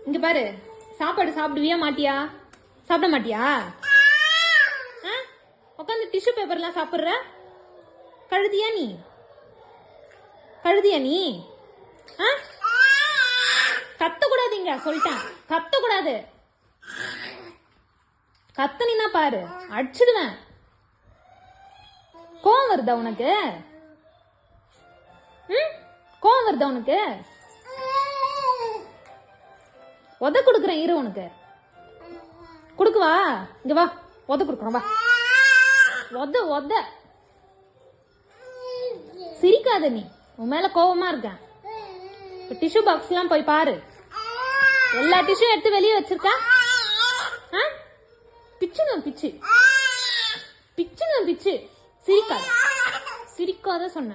இங்க பாரு, சாப்பாடு சாப்பிடுவியா மாட்டியா? சாப்பிட மாட்டியா? உட்காந்து டிஷ்யூ பேப்பர்லாம் சாப்பிடுற? கழுதியா நீ? கழுதியா நீ? கத்தக்கூடாதீங்க சொல்லிட்டேன், கத்தக்கூடாது. கத்தனா பாரு அடிச்சிடுவேன். கோவம் வருதா உனக்கு? கோவம் வருதா உனக்கு? உத கொடுக்குறேன் இரு, உனக்கு குடுக்குவா? இங்க வா, உத கொடுக்குறேன் வா. உத உத சிரிக்காத நீ, உன் மேல கோவமா இருக்க. டிஷ்யூ பாக்ஸ் எல்லாம் போய் பாரு, எல்லா டிஷ்யூ எடுத்து வெளியே வச்சிருக்க. பிச்சுங்க பிச்சு, பிச்சுங்க பிச்சு. சிரிக்காத சிரிக்காத சொன்ன.